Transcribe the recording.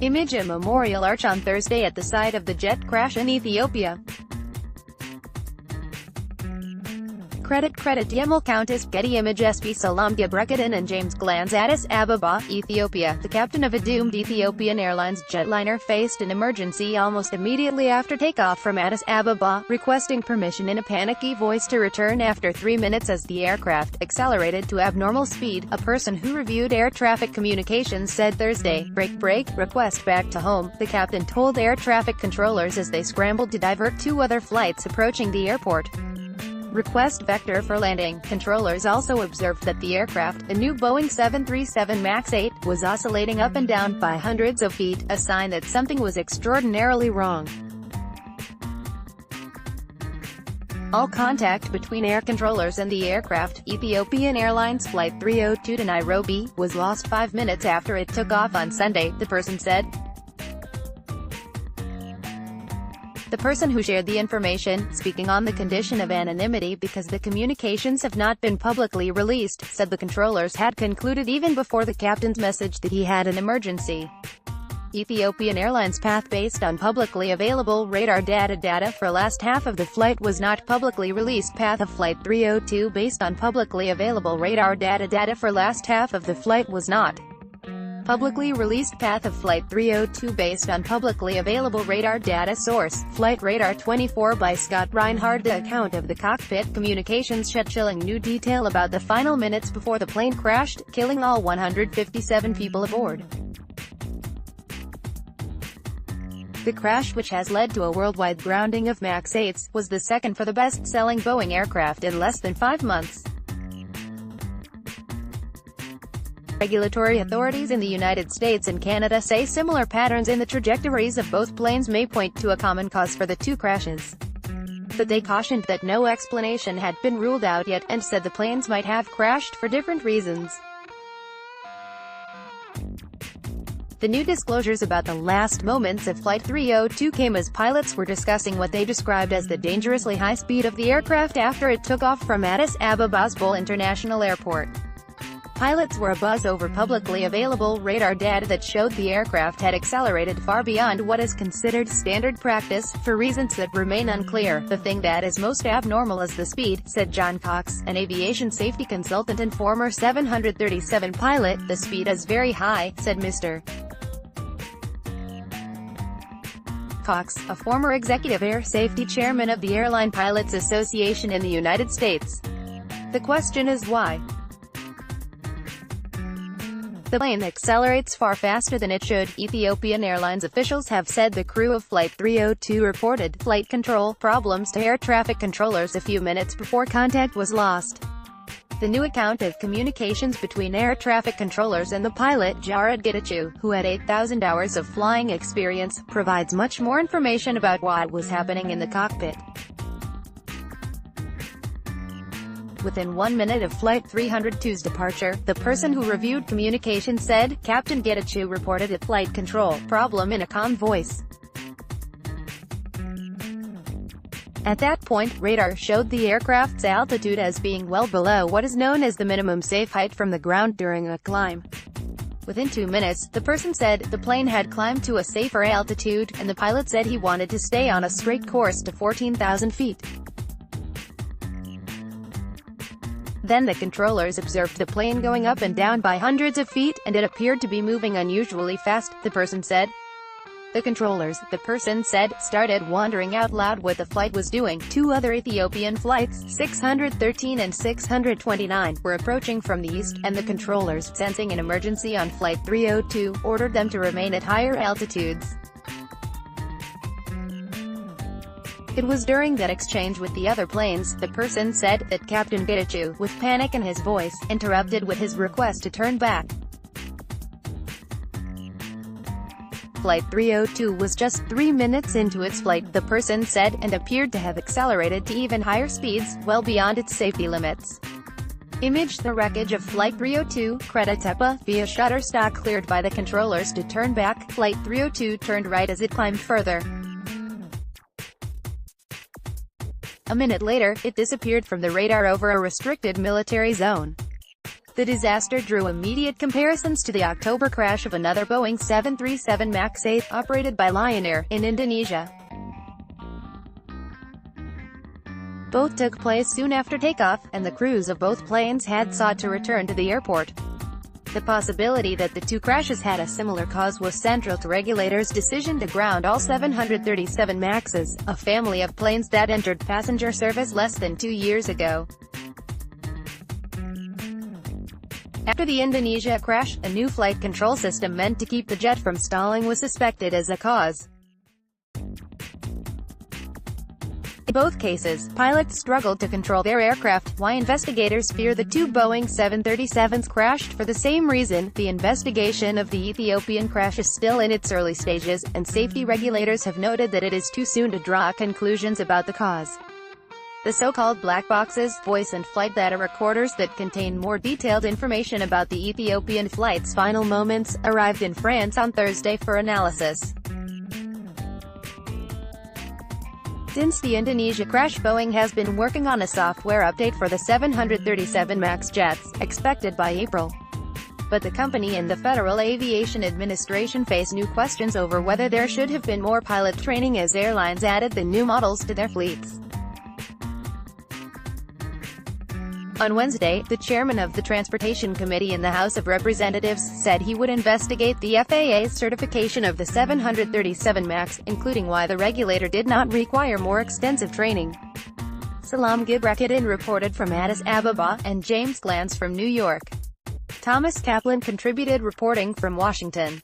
ImageA Memorial Arch on Thursday at the site of the jet crash in Ethiopia. CreditCreditJemal Countess, Getty ImagesBy Selam Gebrekidan and James Addis Ababa, Ethiopia. The captain of a doomed Ethiopian Airlines jetliner faced an emergency almost immediately after takeoff from Addis Ababa, requesting permission in a panicky voice to return after 3 minutes as the aircraft accelerated to abnormal speed, a person who reviewed air traffic communications said Thursday. Break, request back to home, the captain told air traffic controllers as they scrambled to divert 2 other flights approaching the airport. Request vector for landing. Controllers also observed that the aircraft, a new Boeing 737 MAX 8, was oscillating up and down by hundreds of feet, a sign that something was extraordinarily wrong. All contact between air controllers and the aircraft, Ethiopian Airlines Flight 302 to Nairobi, was lost 5 minutes after it took off on Sunday, the person said. The person who shared the information, speaking on the condition of anonymity because the communications have not been publicly released, said the controllers had concluded even before the captain's message that he had an emergency. Ethiopian Airlines path based on publicly available radar data for last half of the flight was not publicly released. Path of Flight 302 based on publicly available radar data for last half of the flight was not publicly released. Path of Flight 302 based on publicly available radar data. Source: Flight Radar 24 by Scott Reinhard. The account of the cockpit communications shed chilling new detail about the final minutes before the plane crashed, killing all 157 people aboard. The crash, which has led to a worldwide grounding of MAX 8s, was the second for the best-selling Boeing aircraft in less than 5 months. Regulatory authorities in the United States and Canada say similar patterns in the trajectories of both planes may point to a common cause for the 2 crashes. But they cautioned that no explanation had been ruled out yet, and said the planes might have crashed for different reasons. The new disclosures about the last moments of Flight 302 came as pilots were discussing what they described as the dangerously high speed of the aircraft after it took off from Addis Ababa's Bole International Airport. Pilots were abuzz over publicly available radar data that showed the aircraft had accelerated far beyond what is considered standard practice, for reasons that remain unclear. The thing that is most abnormal is the speed, said John Cox, an aviation safety consultant and former 737 pilot. The speed is very high, said Mr. Cox, a former executive air safety chairman of the Airline Pilots Association in the United States. The question is why? The plane accelerates far faster than it should. Ethiopian Airlines officials have said the crew of Flight 302 reported flight control problems to air traffic controllers a few minutes before contact was lost. The new account of communications between air traffic controllers and the pilot, Jared Getty, who had 8,000 hours of flying experience, provides much more information about what was happening in the cockpit. Within 1 minute of Flight 302's departure, the person who reviewed communications said, Captain Getty reported a flight control problem in a calm voice. At that point, radar showed the aircraft's altitude as being well below what is known as the minimum safe height from the ground during a climb. Within 2 minutes, the person said, the plane had climbed to a safer altitude, and the pilot said he wanted to stay on a straight course to 14,000 feet. Then the controllers observed the plane going up and down by hundreds of feet, and it appeared to be moving unusually fast, the person said. The controllers, the person said, started wondering out loud what the flight was doing. 2 other Ethiopian flights, 613 and 629, were approaching from the east, and the controllers, sensing an emergency on Flight 302, ordered them to remain at higher altitudes. It was during that exchange with the other planes, the person said, that Captain Getty, with panic in his voice, interrupted with his request to turn back. Flight 302 was just 3 minutes into its flight, the person said, and appeared to have accelerated to even higher speeds, well beyond its safety limits. Image the wreckage of Flight 302, CreditCreditJemal, via Shutterstock cleared by the controllers to turn back. Flight 302 turned right as it climbed further. A minute later, it disappeared from the radar over a restricted military zone. The disaster drew immediate comparisons to the October crash of another Boeing 737 MAX 8, operated by Lion Air, in Indonesia. Both took place soon after takeoff, and the crews of both planes had sought to return to the airport. The possibility that the two crashes had a similar cause was central to regulators' decision to ground all 737 MAXs, a family of planes that entered passenger service less than 2 years ago. After the Indonesia crash, a new flight control system meant to keep the jet from stalling was suspected as a cause. In both cases, pilots struggled to control their aircraft. Why investigators fear the two Boeing 737s crashed? For the same reason, the investigation of the Ethiopian crash is still in its early stages, and safety regulators have noted that it is too soon to draw conclusions about the cause. The so-called black boxes, voice and flight data recorders that contain more detailed information about the Ethiopian flight's final moments, arrived in France on Thursday for analysis. Since the Indonesia crash, Boeing has been working on a software update for the 737 MAX jets, expected by April. But the company and the Federal Aviation Administration face new questions over whether there should have been more pilot training as airlines added the new models to their fleets. On Wednesday, the chairman of the Transportation Committee in the House of Representatives said he would investigate the FAA's certification of the 737 MAX, including why the regulator did not require more extensive training. Selam Gebrekidan reported from Addis Ababa, and James Glanz from New York. Thomas Kaplan contributed reporting from Washington.